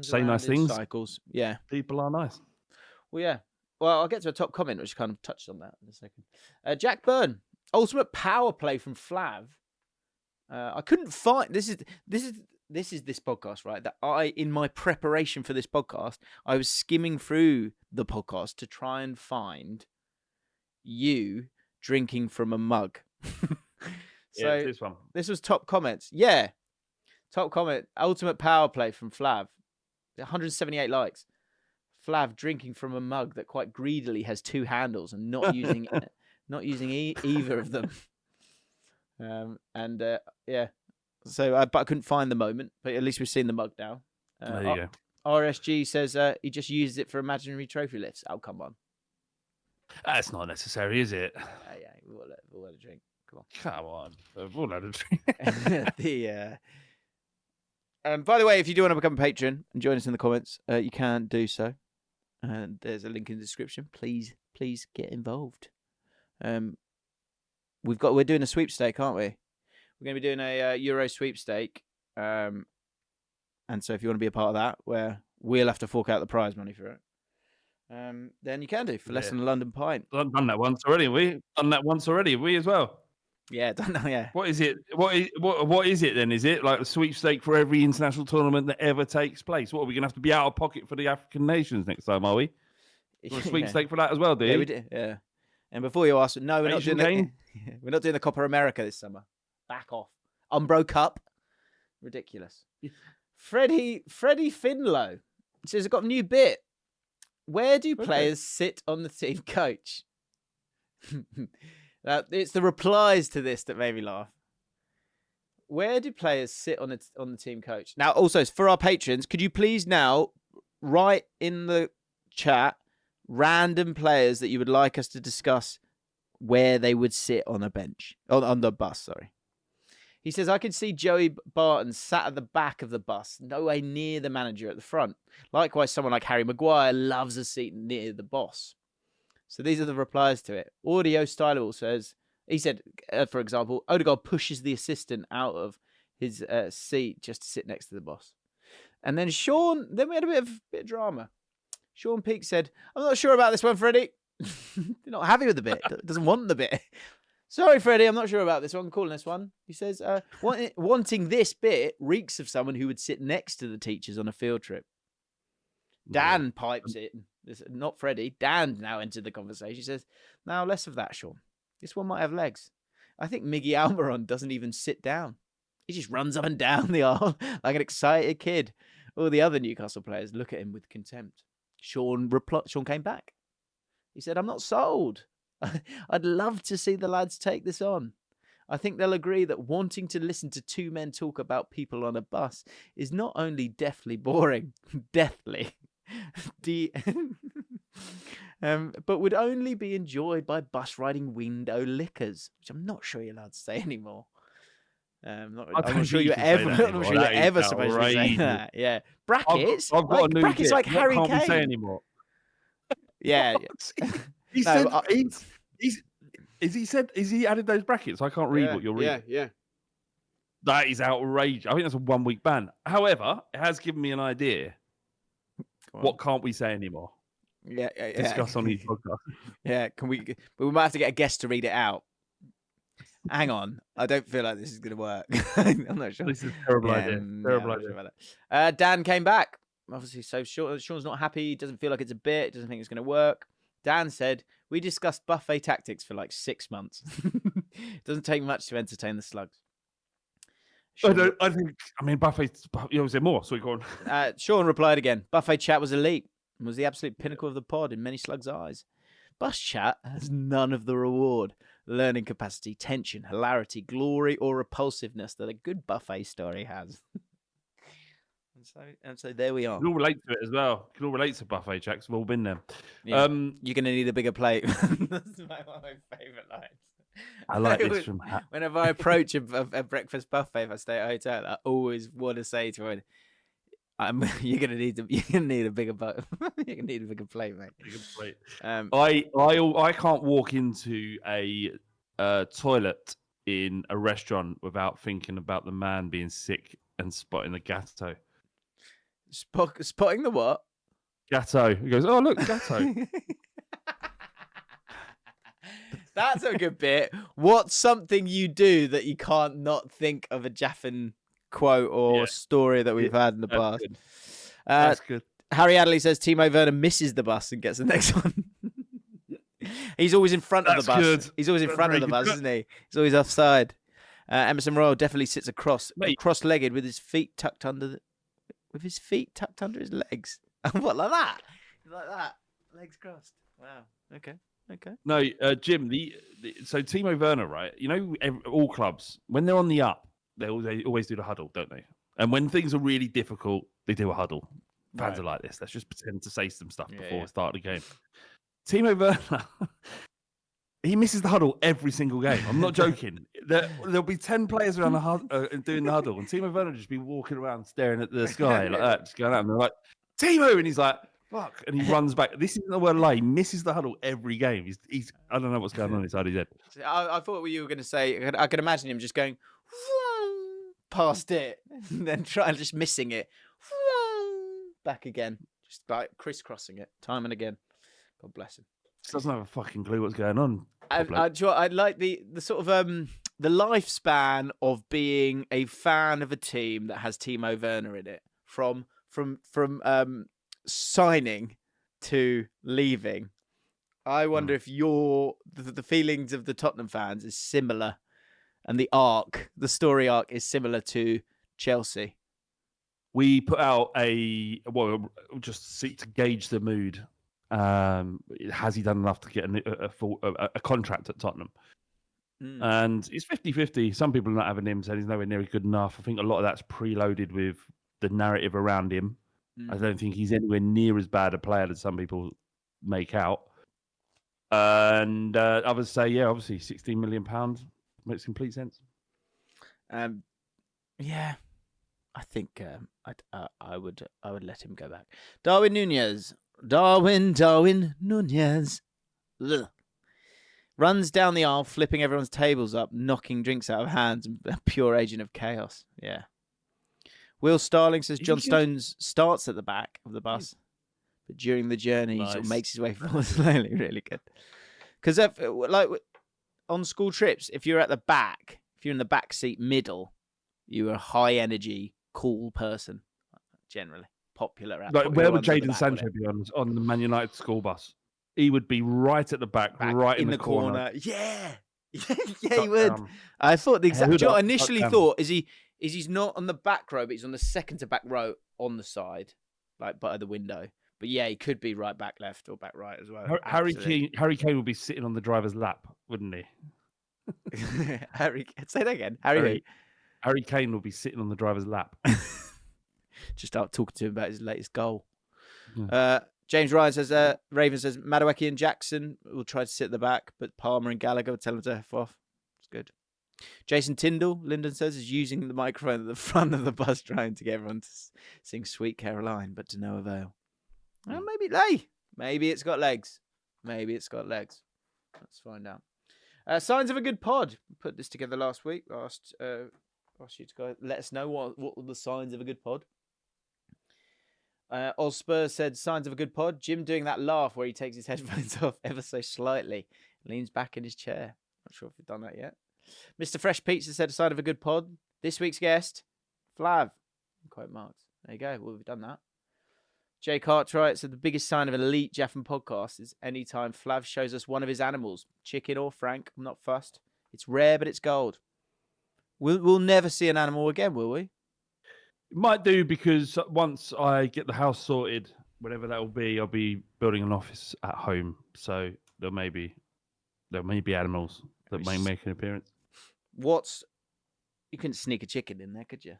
say nice things. Cycles. Yeah. People are nice. Well, yeah. Well, I'll get to a top comment, which kind of touched on that in a second. Jack Byrne, ultimate power play from Flav. I couldn't find this is this podcast, right? That in my preparation for this podcast, I was skimming through the podcast to try and find you drinking from a mug. So this one. This was top comments. Yeah. Top comment. Ultimate power play from Flav. 178 likes. Flav drinking from a mug that quite greedily has two handles and not using either of them. Yeah. So, but I couldn't find the moment. But at least we've seen the mug now. There you go. RSG says he just uses it for imaginary trophy lifts. Oh, come on. That's not necessary, is it? Yeah, we'll let it drink. Come on. We'll let it drink. By the way, if you do want to become a patron and join us in the comments, you can do so. And there's a link in the description. Please get involved. We're doing a sweepstake, aren't we? We're going to be doing a Euro sweepstake. And so if you want to be a part of that, where we'll have to fork out the prize money for it, then you can do for less than a London pint. Done that once already. We as well. Yeah, don't know. Yeah. What is it? What is it then? Is it like a sweepstake for every international tournament that ever takes place? What, are we gonna have to be out of pocket for the African nations next time? Are we? A sweepstake for that as well, do you? Yeah, we do. Yeah. And before you ask, no, we're not doing we're not doing the Copa America this summer. Back off. Umbro Cup. Ridiculous. Freddie Finlow says, I've got a new bit. Where do players sit on the team coach? It's the replies to this that made me laugh. Where do players sit on the team coach? Now, also, for our patrons, could you please now write in the chat random players that you would like us to discuss where they would sit on a bench, on the bus, sorry. He says, I can see Joey Barton sat at the back of the bus, no way near the manager at the front. Likewise, someone like Harry Maguire loves a seat near the boss. So these are the replies to it. Audio Styleable says, he said, for example, Odegaard pushes the assistant out of his seat just to sit next to the boss. And then then we had a bit of drama. Sean Peake said, I'm not sure about this one, Freddie. They're not happy with the bit. Doesn't want the bit. Sorry, Freddie, I'm not sure about this one. I'm calling this one. He says, wanting this bit reeks of someone who would sit next to the teachers on a field trip. Dan pipes it. Not Freddie. Dan now entered the conversation. He says, now less of that, Sean. This one might have legs. I think Miggy Almiron doesn't even sit down. He just runs up and down the aisle like an excited kid. All the other Newcastle players look at him with contempt. Sean came back. He said, I'm not sold. I'd love to see the lads take this on. I think they'll agree that wanting to listen to two men talk about people on a bus is not only deathly boring, but would only be enjoyed by bus riding window lickers, which I'm not sure you're allowed to say anymore. I'm not sure you're ever supposed to say that. Yeah, brackets. I've got a new brackets bit. like Harry Kane. Can't Kane. say anymore. Yeah. He No, said but is he added those brackets? I can't read what you're reading. Yeah. That is outrageous. I think that's a 1 week ban. However, it has given me an idea. What can't we say anymore? Yeah. Discuss on these podcasts. Yeah, can we? But we might have to get a guest to read it out. Hang on, I don't feel like this is going to work. I'm not sure. This is a terrible idea. Terrible I'm not idea. sure about that. Dan came back. Obviously, so Sean's not happy. He doesn't feel like it's a bit. Doesn't think it's going to work. Dan said, we discussed buffet tactics for like 6 months. Doesn't take much to entertain the slugs. I mean, buffet. You know, say more. So go on. Sean replied again. Buffet chat was elite and was the absolute pinnacle of the pod in many slugs' eyes. Bus chat has none of the reward, learning capacity, tension, hilarity, glory, or repulsiveness that a good buffet story has. And so there we are. You can all relate to it as well. You can all relate to buffet checks. We've all been there. Yeah. You're going to need a bigger plate. That's one of my favourite lines. I like this from whenever I approach a breakfast buffet, if I stay at a hotel, I always want to say to everyone, you're gonna need a bigger you're gonna need a bigger plate, mate. Bigger plate. I can't walk into a toilet in a restaurant without thinking about the man being sick and spotting the gatto. Spotting the what? Gatto. He goes, oh look, gatto. That's a good bit. What's something you do that you can't not think of a Jaffin quote or story that we've had in the past? Good. That's good. Harry Adderley says Timo Werner misses the bus and gets the next one. He's always in front of the bus. Good. He's always in front of the bus, isn't he? He's always offside. Emerson Royal definitely sits cross-legged with his feet tucked under his legs. What, like that? Like that? Legs crossed. Wow. Okay. No, Jim. So Timo Werner, right? You know, all clubs when they're on the up, they always do the huddle, don't they? And when things are really difficult, they do a huddle. Fans are like this. Let's just pretend to say some stuff before we start the game. Timo Werner, he misses the huddle every single game. I'm not joking. There'll be 10 players around doing the huddle, and Timo Werner will just be walking around staring at the sky like that, just going out. And they're like, Timo, and he's like, fuck, and he runs back. This isn't a word lie. He misses the huddle every game. He's I don't know what's going on inside his head. I thought what you were going to say. I could imagine him just going past it, and then just missing it, back again, just like crisscrossing it time and again. God bless him. He doesn't have a fucking clue what's going on. I like the sort of the lifespan of being a fan of a team that has Timo Werner in it, from signing to leaving. I wonder if the feelings of the Tottenham fans is similar, and the story arc is similar to Chelsea. We put out just seek to gauge the mood. Has he done enough to get a contract at Tottenham? And it's 50-50. Some people are not having him, saying he's nowhere near good enough. I think a lot of that's preloaded with the narrative around him. I don't think he's anywhere near as bad a player as some people make out. And others say, obviously £16 million makes complete sense. Yeah, I think I would let him go back. Darwin Nunez. Ugh. Runs down the aisle, flipping everyone's tables up, knocking drinks out of hands, and a pure agent of chaos. Yeah. Will Starling says John Stones starts at the back of the bus, but during the journey, he sort of makes his way forward slowly. Really good. Because like on school trips, if you're at the back, if you're in the back seat middle, you're a high energy, cool person, generally. Popular. Where would Jadon Sancho be on the Man United school bus? He would be right at the back right in the corner. Yeah, he would. I thought the exact. I initially thought he's not on the back row, but he's on the second to back row on the side, like by the window. But yeah, he could be right back left or back right as well. Harry Kane would be sitting on the driver's lap, wouldn't he? Say that again. Harry Kane will be sitting on the driver's lap. Just out talking to him about his latest goal. Yeah. James Ryan says, Raven says, Madueke and Jackson will try to sit at the back, but Palmer and Gallagher will tell them to F off. It's good. Jason Tyndall, Lyndon says, is using the microphone at the front of the bus trying to get everyone to sing Sweet Caroline, but to no avail. Well, Maybe it's got legs. Maybe it's got legs. Let's find out. Signs of a good pod. Put this together last week. Asked you to go let us know what were the signs of a good pod. Osper said signs of a good pod. Jim doing that laugh where he takes his headphones off ever so slightly, leans back in his chair. Not sure if we've done that yet. Mr. Fresh Pizza said a sign of a good pod. This week's guest, Flav. Quote marks. There you go. Well, we've done that. Jay Cartwright said the biggest sign of an elite Jaffin podcast is anytime Flav shows us one of his animals, chicken or Frank. I'm not fussed. It's rare, but it's gold. We'll never see an animal again, will we? Might do, because once I get the house sorted, whatever that will be, I'll be building an office at home. So there may be animals that may make an appearance. You couldn't sneak a chicken in there, could you?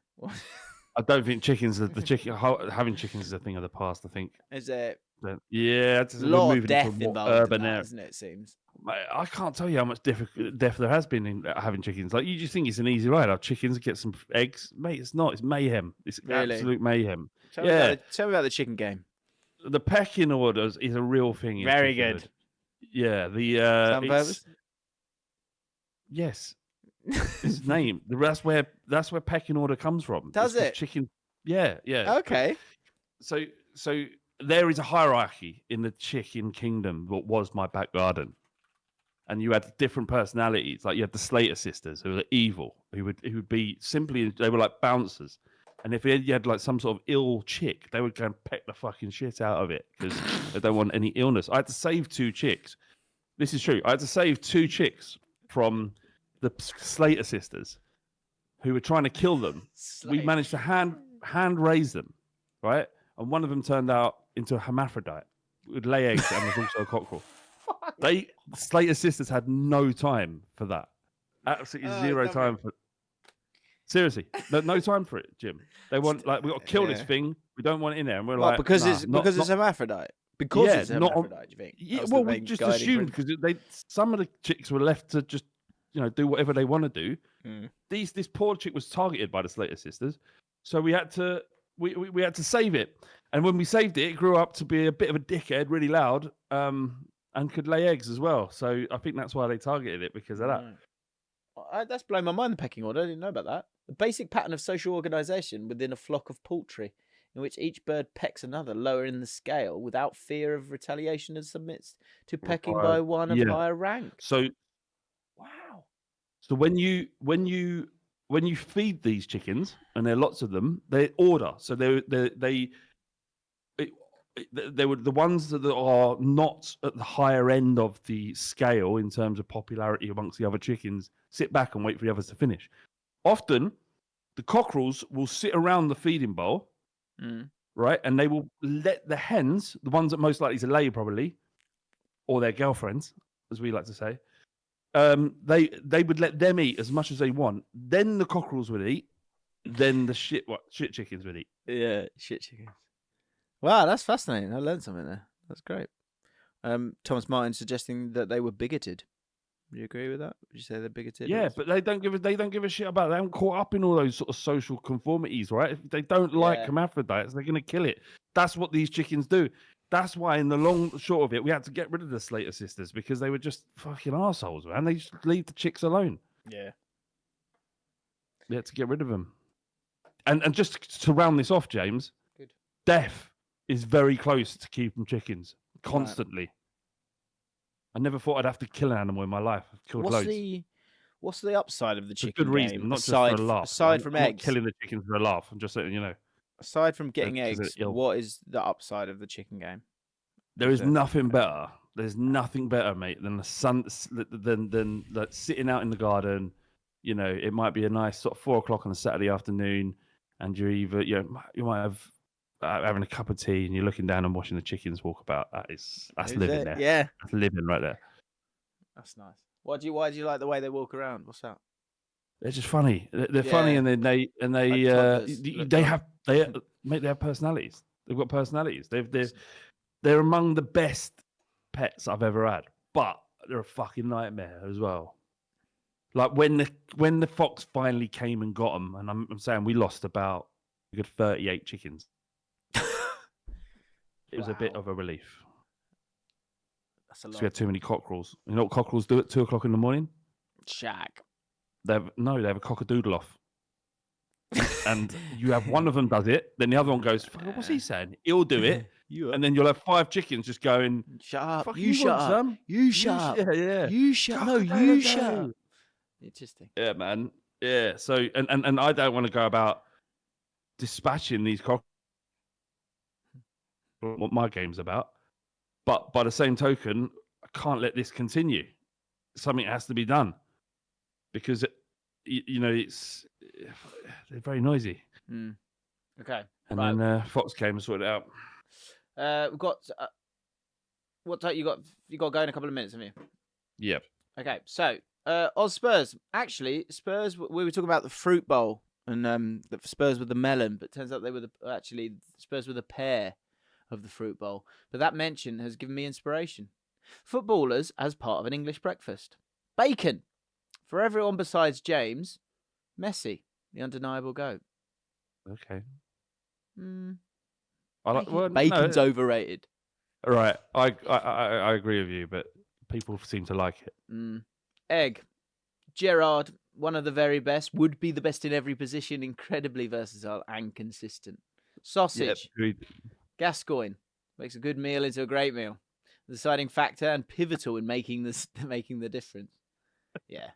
I don't think having chickens is a thing of the past. I think is it? Yeah, it's a lot of death involved urban in that, isn't it? It seems. I can't tell you how much death there has been in having chickens. Like, you just think it's an easy ride. Have chickens, get some eggs, mate. It's not. It's mayhem. It's absolute mayhem. Tell me about the chicken game. The pecking orders is a real thing. Very good. Yeah. Yes. His name. That's where pecking order comes from. Does it? Chicken. Yeah. Okay. So there is a hierarchy in the chicken kingdom. What was my back garden, and you had different personalities. Like, you had the Slater sisters, who were evil, who would be simply, they were like bouncers, and if you had like some sort of ill chick, they would go and peck the fucking shit out of it because they don't want any illness. I had to save 2 chicks. This is true. I had to save 2 chicks from the Slater sisters, who were trying to kill them. We managed to hand raise them, right? And one of them turned out into a hermaphrodite, would lay eggs and was also a cockerel. The Slater sisters had no time for that. Absolutely zero time for. Seriously, no time for it, Jim. They want, like, we got to kill this thing. We don't want it in there, and we're like, because it's hermaphrodite. Because it's hermaphrodite, do you think? Yeah, well, we just assumed, because some of the chicks were left to just, do whatever they want to do. This poor chick was targeted by the Slater sisters, so we had to save it. And when we saved it, it grew up to be a bit of a dickhead, really loud, and could lay eggs as well. So I think that's why they targeted it, because of that. That's blown my mind, the pecking order. I didn't know about that. The basic pattern of social organisation within a flock of poultry, in which each bird pecks another lower in the scale without fear of retaliation and submits to pecking by one of higher rank. So, wow. So when you feed these chickens, and there are lots of them, they order. So they were the ones that are not at the higher end of the scale in terms of popularity amongst the other chickens, sit back and wait for the others to finish. Often, the cockerels will sit around the feeding bowl, right? And they will let the hens, the ones that most likely to lay probably, or their girlfriends, as we like to say, they would let them eat as much as they want. Then the cockerels would eat. Then the shit chickens would eat. Yeah, shit chickens. Wow, that's fascinating. I learned something there. That's great. Thomas Martin suggesting that they were bigoted. Do you agree with that? Would you say they're bigoted? Yeah, but they don't give a shit about it. They haven't caught up in all those sort of social conformities, right? If they don't like hermaphrodites, they're going to kill it. That's what these chickens do. That's why, in the long short of it, we had to get rid of the Slater sisters, because they were just fucking arseholes, man. They just leave the chicks alone. Yeah. We had to get rid of them. And just to round this off, James, death is very close to keeping chickens constantly. Right. I never thought I'd have to kill an animal in my life. I've killed loads. What's the upside of the chicken game? Good reason, game? not just for a laugh. Aside from eggs, not killing the chickens for a laugh. I'm just saying, Aside from getting eggs, what is the upside of the chicken game? There is nothing better. There's nothing better, mate, than the sun, than like sitting out in the garden. It might be a nice sort of 4:00 on a Saturday afternoon, and you're either you might have having a cup of tea, and you're looking down and watching the chickens walk about. That's living there. Yeah, that's living right there. That's nice. Why do you like the way they walk around? What's that? They're just funny. They're funny, and then they have personalities. They've got personalities. They're among the best pets I've ever had, but they're a fucking nightmare as well. Like when the fox finally came and got them, and I'm saying we lost about a good 38 chickens. It was a bit of a relief. That's a because lot. we had too many cockerels. You know what cockerels do at 2 o'clock in the morning? Shag. They have a cock-a-doodle off. And you have one of them does it, then the other one goes, "Fuck, what's he saying? He'll do it." And then you'll have 5 chickens just going, Shut up. "Fuck, You shut want up. some? You shut up. Yeah. You shut No, you shut up. Interesting. Yeah, man. Yeah. So, and I don't want to go about dispatching these cockerels, what my game's about. But by the same token, I can't let this continue. Something has to be done because, it's they're very noisy. Okay. And right. then Fox came and sorted it out. We've got what time you got? You got to go in a couple of minutes, haven't you? Yep. Okay. So, Oz Spurs. Actually, Spurs. We were talking about the fruit bowl and the Spurs with the melon, but it turns out they were actually Spurs with a pear of the fruit bowl. But that mention has given me inspiration. Footballers as part of an English breakfast. Bacon. For everyone besides James, Messi, the undeniable GOAT. Okay. Bacon's overrated. Right. I agree with you, but people seem to like it. Egg. Gerrard, one of the very best, would be the best in every position, incredibly versatile and consistent. Sausage. Yep. Gascoigne makes a good meal into a great meal. The deciding factor and pivotal in making the difference. Yeah.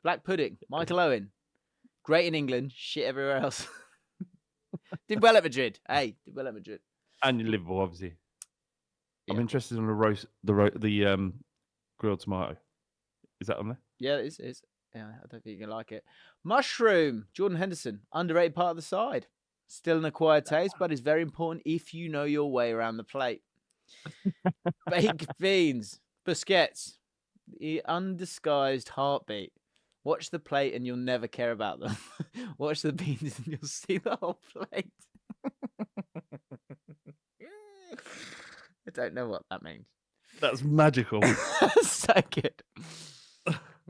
Black pudding. Michael Owen. Great in England, shit everywhere else. Did well at Madrid. Did well at Madrid. And in Liverpool, obviously. Yeah. I'm interested in the grilled tomato. Is that on there? Yeah, it is. Yeah, I don't think you're gonna like it. Mushroom. Jordan Henderson. Underrated part of the side. Still an acquired taste, but is very important if you know your way around the plate. Baked beans. Busquets. The undisguised heartbeat. Watch the plate and you'll never care about them. Watch the beans and you'll see the whole plate. I don't know what that means. That's magical. So good.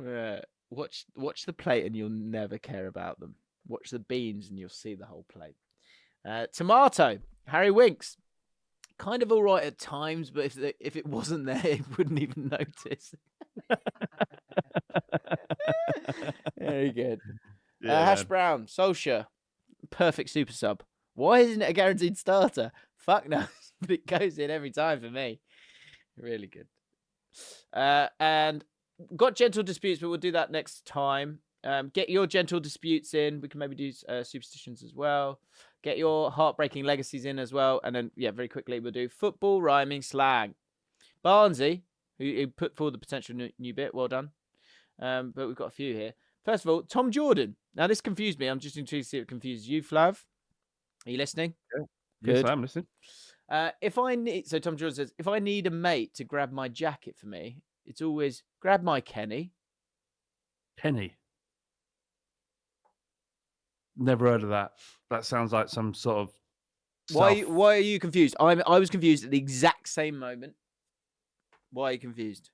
Yeah. Watch the plate and you'll never care about them. Watch the beans and you'll see the whole plate. Tomato. Harry Winks. Kind of all right at times, but if it wasn't there, he wouldn't even notice. Very good. Hash brown, Solskjaer, perfect super sub. Why isn't it a guaranteed starter? Fuck knows, but it goes in every time for me. Really good. And got gentle disputes, but we'll do that next time. Get your gentle disputes in. We can maybe do superstitions as well. Get your heartbreaking legacies in as well. And then, very quickly, we'll do football rhyming slang. Barnesy, who put forward the potential new bit. Well done. But we've got a few here. First of all, Tom Jordan. Now, this confused me. I'm just intrigued to see if it confuses you, Flav. Are you listening? Yeah. Good. Yes, I am listening. So Tom Jordan says, if I need a mate to grab my jacket for me, it's always grab my Kenny. Kenny. Never heard of that. That sounds like some sort of. Why are you confused? I was confused at the exact same moment. Why are you confused?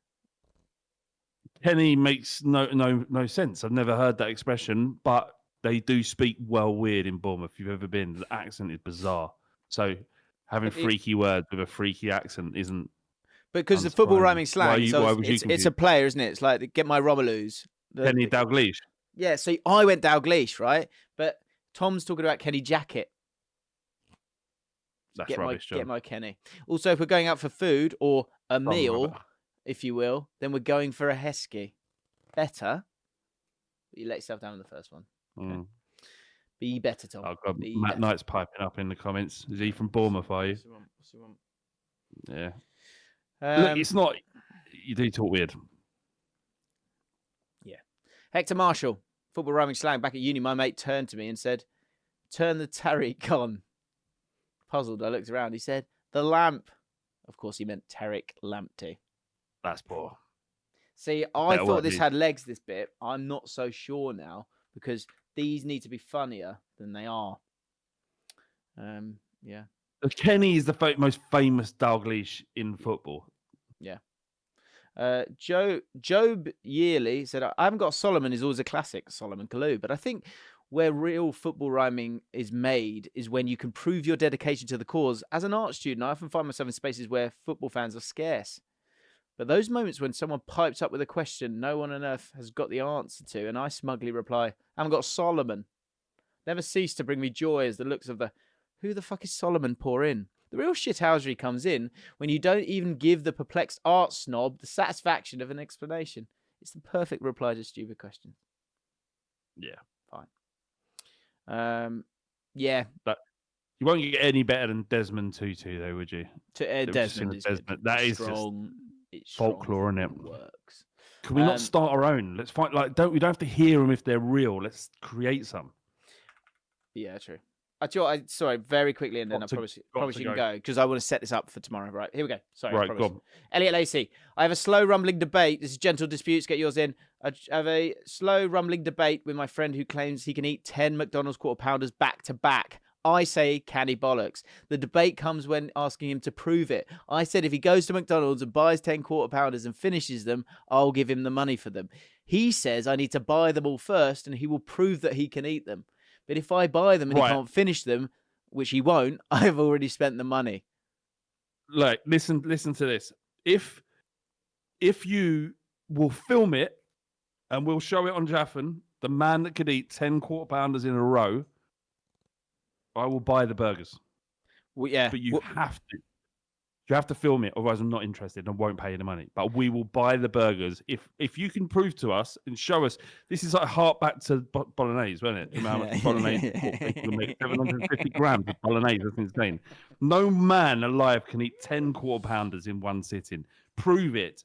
Kenny makes no sense. I've never heard that expression, but they do speak well weird in Bournemouth. If you've ever been, the accent is bizarre. So having freaky words with a freaky accent isn't. Because the football rhyming slang, it's a player, isn't it? It's like get my Romulu's. Kenny Dalglish. Yeah, so I went Dalglish, right? But Tom's talking about Kenny Jacket. That's rubbish, John. Get my Kenny. Also, if we're going out for food or a meal, if you will, then we're going for a Heskey. Better. But you let yourself down in the first one. Okay. Be better, Tom. Oh, God. Matt Knight's piping up in the comments. Is he from Bournemouth, are you? What's he want? Yeah. Look, it's not... You do talk weird. Yeah. Hector Marshall. Football rhyming slang. Back at uni, my mate turned to me and said, turn the Tariq on. Puzzled, I looked around. He said, the lamp. Of course, he meant Tariq Lamptey. That's poor. See, I thought this had legs, this bit. I'm not so sure now because these need to be funnier than they are. Yeah. Kenny is the most famous Dalglish in football. Yeah. Job Yearly said, I haven't got Solomon is always a classic, Solomon Kalou, but I think where real football rhyming is made is when you can prove your dedication to the cause. As an art student, I often find myself in spaces where football fans are scarce. But those moments when someone pipes up with a question no one on earth has got the answer to, and I smugly reply, I haven't got Solomon. Never cease to bring me joy as the looks of the, who the fuck is Solomon pour in. The real shithousery comes in when you don't even give the perplexed art snob the satisfaction of an explanation. It's the perfect reply to stupid questions. Yeah. Fine. Yeah. But you won't get any better than Desmond Tutu, though, would you? Desmond is good. That is strong. just folklore, isn't it? Works. Can we not start our own? Let's find we don't have to hear them if they're real. Let's create some. Yeah, true. Sorry, very quickly, and then I promise you can go because I want to set this up for tomorrow. Right, here we go. Sorry, right, go on. Elliot Lacey. I have a slow rumbling debate. This is Gentle Disputes. Get yours in. I have a slow rumbling debate with my friend who claims he can eat 10 McDonald's quarter pounders back to back. I say canny bollocks. The debate comes when asking him to prove it. I said if he goes to McDonald's and buys 10 quarter pounders and finishes them, I'll give him the money for them. He says I need to buy them all first and he will prove that he can eat them. But if I buy them and he can't finish them, which he won't, I've already spent the money. Look, listen to this. If you will film it and we'll show it on Jaffin, the man that could eat 10 quarter pounders in a row, I will buy the burgers. Well, yeah. But you have to. You have to film it, otherwise I'm not interested and won't pay you the money. But we will buy the burgers if you can prove to us and show us. This is like hark back to bolognese, wasn't it? How much bolognese people make 750 grams of bolognese. That's insane. No man alive can eat 10 quarter pounders in one sitting. Prove it,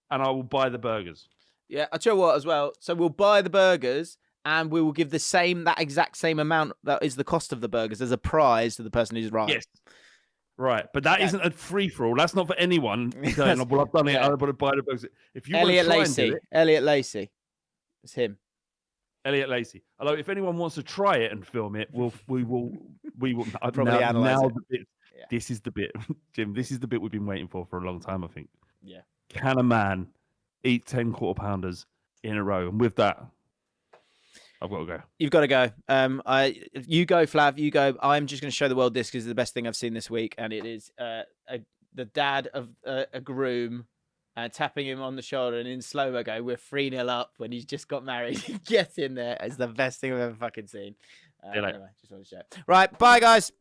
and I will buy the burgers. Yeah, I'll tell you what as well. So we'll buy the burgers and we will give that exact same amount that is the cost of the burgers as a prize to the person who's right. Yes. Right, but that isn't a free-for-all. That's not for anyone saying, well, I've done it, I want to buy the burgers. If you Elliot Lacey. Elliot Lacey. It's him. Elliot Lacey. Although, if anyone wants to try it and film it, we will probably analyze it. The bit, This is the bit, Jim, this is the bit we've been waiting for a long time, I think. Yeah. Can a man eat 10 quarter pounders in a row? And with that, I've got to go. You've got to go. You go, Flav. You go. I'm just going to show the world this because it's the best thing I've seen this week, and it is the dad of a groom tapping him on the shoulder, and in slow-mo go, we're 3-0 up when he's just got married. Get in there. It's the best thing I've ever fucking seen. Anyway, just want to share. Right, bye, guys.